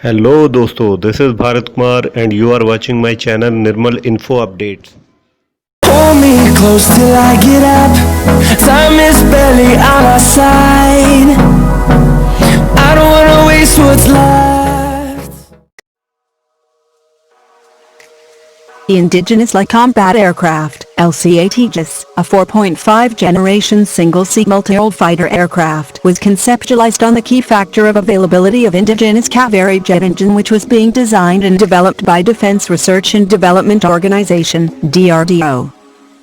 Hello दोस्तों, this is Bharat Kumar and you are watching my channel Nirmal info updates. Hold me close till I get up. Time is barely on our side. I don't wanna waste what's left. The Indigenous Light Combat Aircraft, LCA Tajas, a 4.5 generation single-seat multi-role fighter aircraft, was conceptualized on the key factor of availability of indigenous Kaveri jet engine, which was being designed and developed by Defense Research and Development Organization, DRDO.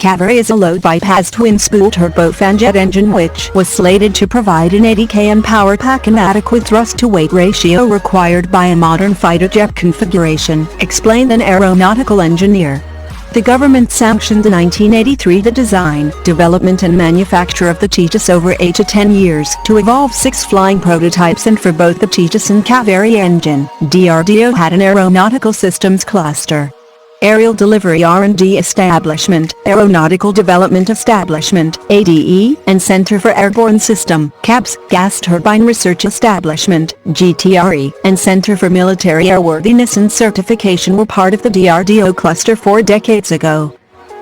Kaveri is a low bypass twin-spool turbofan jet engine which was slated to provide an 80 km power pack and adequate thrust-to-weight ratio required by a modern fighter jet configuration, explained an aeronautical engineer. The government sanctioned in 1983 the design, development and manufacture of the Tajas over 8 to 10 years to evolve 6 flying prototypes, and for both the Tajas and Kaveri engine, DRDO had an aeronautical systems cluster. Aerial Delivery R&D Establishment, Aeronautical Development Establishment, ADE, and Center for Airborne System, CAPS, Gas Turbine Research Establishment, GTRE, and Center for Military Airworthiness and Certification were part of the DRDO cluster 4 decades ago.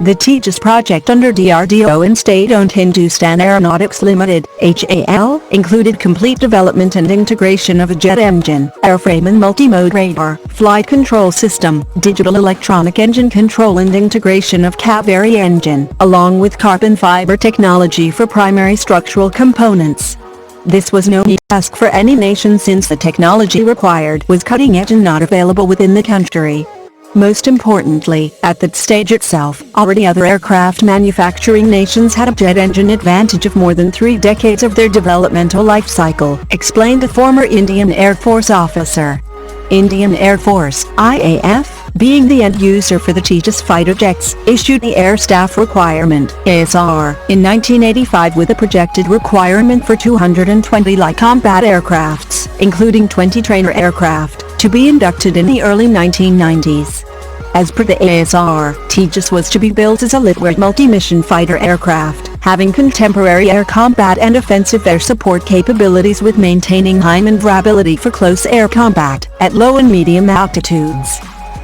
The Tajas project under DRDO and state-owned Hindustan Aeronautics Limited, HAL, included complete development and integration of a jet engine, airframe and multimode radar, flight control system, digital electronic engine control and integration of Kaveri engine, along with carbon fiber technology for primary structural components. This was no easy task for any nation since the technology required was cutting-edge and not available within the country. Most importantly, at that stage itself, already other aircraft manufacturing nations had a jet engine advantage of more than 3 decades of their developmental life cycle, explained a former Indian Air Force officer. Indian Air Force, IAF, being the end user for the Tajas fighter jets, issued the Air Staff Requirement, ASR, in 1985 with a projected requirement for 220 light combat aircrafts, including 20 trainer aircraft, to be inducted in the early 1990s. As per the ASR, Tajas was to be built as a lit-weight multi-mission fighter aircraft, having contemporary air combat and offensive air support capabilities with maintaining high maneuverability for close air combat at low and medium altitudes.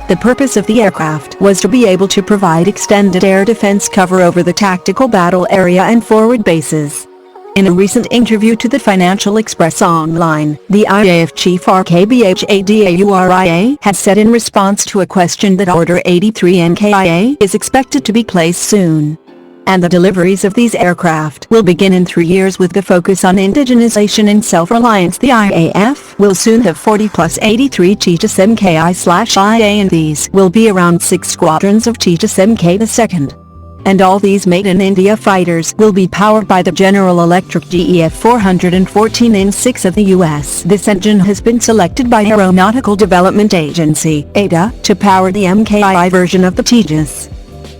The purpose of the aircraft was to be able to provide extended air defense cover over the tactical battle area and forward bases. In a recent interview to the Financial Express Online, the IAF chief RKBHADAURIA has said in response to a question that Order 83 NKIA is expected to be placed soon, and the deliveries of these aircraft will begin in 3 years with the focus on indigenization and self-reliance. The IAF will soon have 40 plus 83 Tajas MKI/IA, and these will be around 6 squadrons of Tajas MK2. And all these made in India fighters will be powered by the General Electric GEF 414 in 6 of the US. This engine has been selected by Aeronautical Development Agency, ADA, to power the MKI version of the Tajas.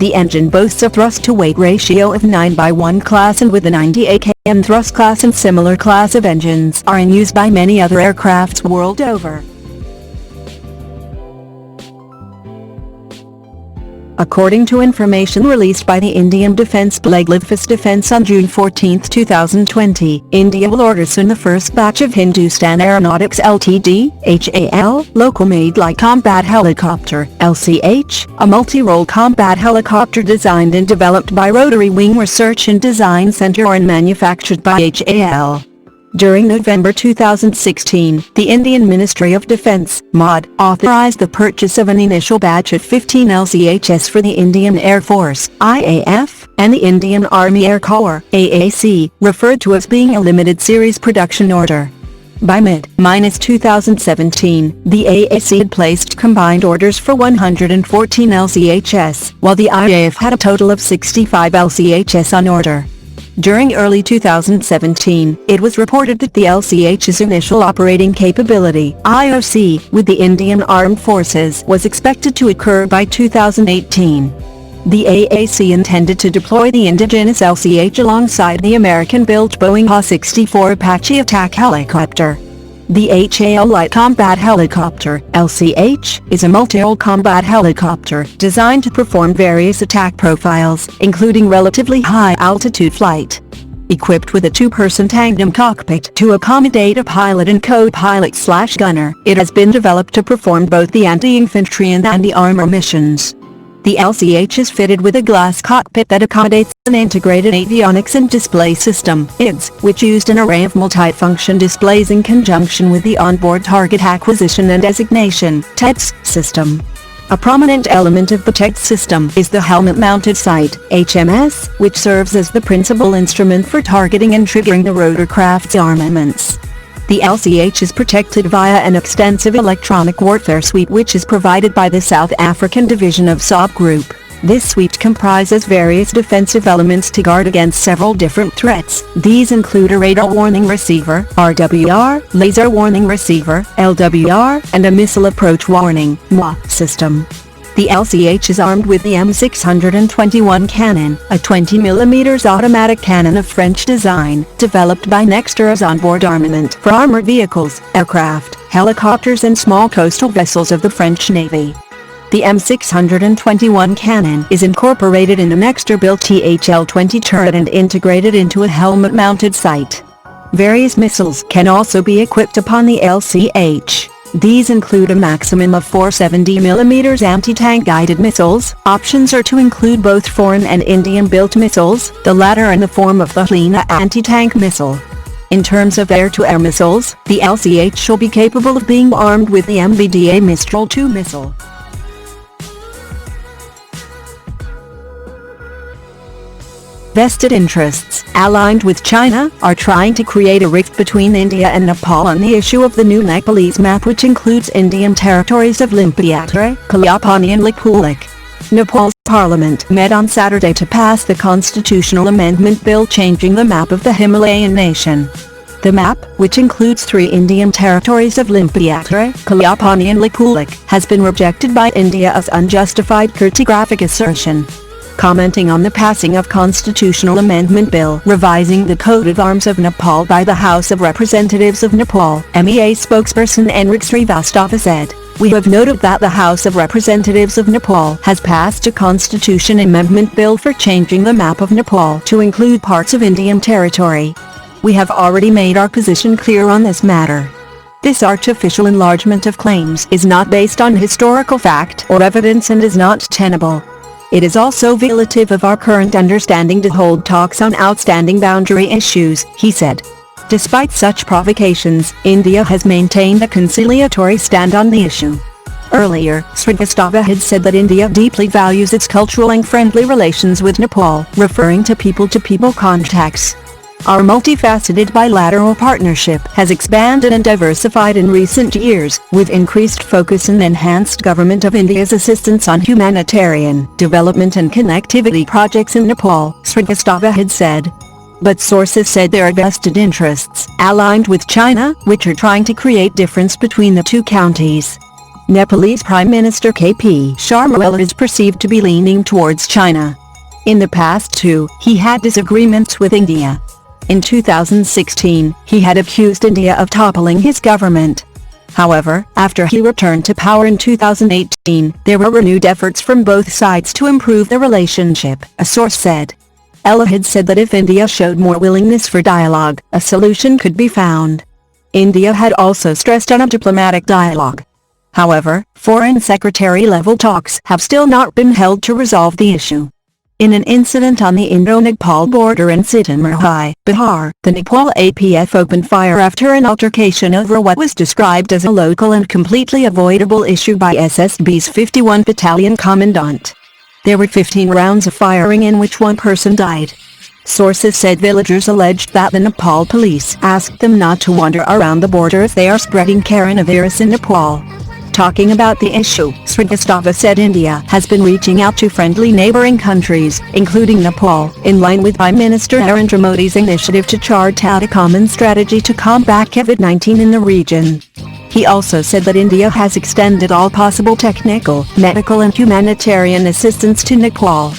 The engine boasts a thrust-to-weight ratio of 9:1 class, and with a 98 km thrust class and similar class of engines are in use by many other aircrafts world over. According to information released by the Indian Defence Office Defence on June 14, 2020, India will order soon the first batch of Hindustan Aeronautics Ltd, HAL, local-made light combat helicopter, LCH, a multi-role combat helicopter designed and developed by Rotary Wing Research and Design Centre and manufactured by HAL. During November 2016, the Indian Ministry of Defence, MOD, authorized the purchase of an initial batch of 15 LCHs for the Indian Air Force, IAF, and the Indian Army Air Corps, AAC, referred to as being a limited series production order. By mid-2017, the AAC had placed combined orders for 114 LCHs, while the IAF had a total of 65 LCHs on order. During early 2017, it was reported that the LCH's initial operating capability, IOC, with the Indian Armed Forces was expected to occur by 2018. The AAC intended to deploy the indigenous LCH alongside the American-built Boeing Ha-64 Apache attack helicopter. The HAL Light Combat Helicopter, LCH, is a multi-role combat helicopter designed to perform various attack profiles, including relatively high-altitude flight. Equipped with a two-person tandem cockpit to accommodate a pilot and co-pilot/gunner, it has been developed to perform both the anti-infantry and anti-armor missions. The LCH is fitted with a glass cockpit that accommodates an integrated avionics and display system (IDS), which used an array of multi-function displays in conjunction with the onboard target acquisition and designation (TEDS) system. A prominent element of the TEDS system is the helmet-mounted sight (HMS), which serves as the principal instrument for targeting and triggering the rotorcraft's armaments. The LCH is protected via an extensive electronic warfare suite which is provided by the South African division of Saab Group. This suite comprises various defensive elements to guard against several different threats. These include a radar warning receiver, RWR, laser warning receiver, LWR, and a missile approach warning, MWA, system. The LCH is armed with the M621 cannon, a 20mm automatic cannon of French design, developed by Nexter's onboard armament for armored vehicles, aircraft, helicopters and small coastal vessels of the French Navy. The M621 cannon is incorporated in a Nexter-built THL-20 turret and integrated into a helmet-mounted sight. Various missiles can also be equipped upon the LCH. These include a maximum of 470mm anti-tank guided missiles. Options are to include both foreign and Indian-built missiles, the latter in the form of the Helena anti-tank missile. In terms of air-to-air missiles, the LCH shall be capable of being armed with the MBDA Mistral II missile. Vested interests, aligned with China, are trying to create a rift between India and Nepal on the issue of the new Nepalese map, which includes Indian territories of Limpiatra, Kalapani and Lipulik. Nepal's parliament met on Saturday to pass the constitutional amendment bill changing the map of the Himalayan nation. The map, which includes 3 Indian territories of Limpiatra, Kalapani and Lipulik, has been rejected by India as unjustified cartographic assertion. Commenting on the passing of Constitutional Amendment Bill revising the coat of arms of Nepal by the House of Representatives of Nepal, MEA spokesperson Enrik Srivastava said, "We have noted that the House of Representatives of Nepal has passed a Constitution Amendment Bill for changing the map of Nepal to include parts of Indian territory. We have already made our position clear on this matter. This artificial enlargement of claims is not based on historical fact or evidence and is not tenable. It is also violative of our current understanding to hold talks on outstanding boundary issues," he said. Despite such provocations, India has maintained a conciliatory stand on the issue. Earlier, Srivastava had said that India deeply values its cultural and friendly relations with Nepal, referring to people-to-people contacts. Our multifaceted bilateral partnership has expanded and diversified in recent years, with increased focus and enhanced government of India's assistance on humanitarian, development and connectivity projects in Nepal, Srivastava had said. But sources said there are vested interests, aligned with China, which are trying to create difference between the two counties. Nepalese Prime Minister KP Sharma Oli is perceived to be leaning towards China. In the past too, he had disagreements with India. In 2016, he had accused India of toppling his government. However, after he returned to power in 2018, there were renewed efforts from both sides to improve the relationship, a source said. Ella had said that if India showed more willingness for dialogue, a solution could be found. India had also stressed on a diplomatic dialogue. However, Foreign Secretary-level talks have still not been held to resolve the issue. In an incident on the Indo-Nepal border in Sitamarhi, Bihar, the Nepal APF opened fire after an altercation over what was described as a local and completely avoidable issue by SSB's 51 Battalion Commandant. There were 15 rounds of firing in which one person died. Sources said villagers alleged that the Nepal police asked them not to wander around the border as they are spreading coronavirus in Nepal. Talking about the issue, Srivastava said India has been reaching out to friendly neighboring countries, including Nepal, in line with Prime Minister Narendra Modi's initiative to chart out a common strategy to combat COVID-19 in the region. He also said that India has extended all possible technical, medical and humanitarian assistance to Nepal.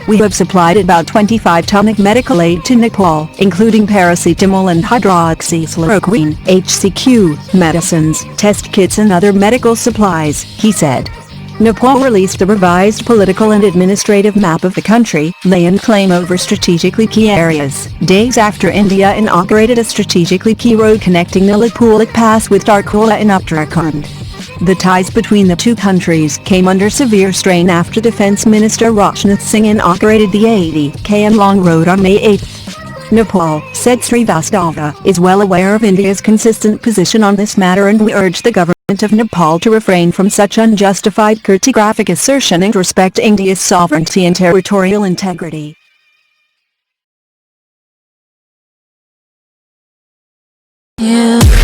We have supplied about 25 tons of medical aid to Nepal, including paracetamol and hydroxychloroquine, HCQ, medicines, test kits and other medical supplies, he said. Nepal released a revised political and administrative map of the country, laying claim over strategically key areas, days after India inaugurated a strategically key road connecting the Lipulik Pass with Darkola in Uttarakhand. The ties between the two countries came under severe strain after Defence Minister Rajnath Singh inaugurated the 80 km long road on May 8. Nepal, said Srivastava, is well aware of India's consistent position on this matter, and we urge the government of Nepal to refrain from such unjustified cartographic assertion and respect India's sovereignty and territorial integrity. Yeah.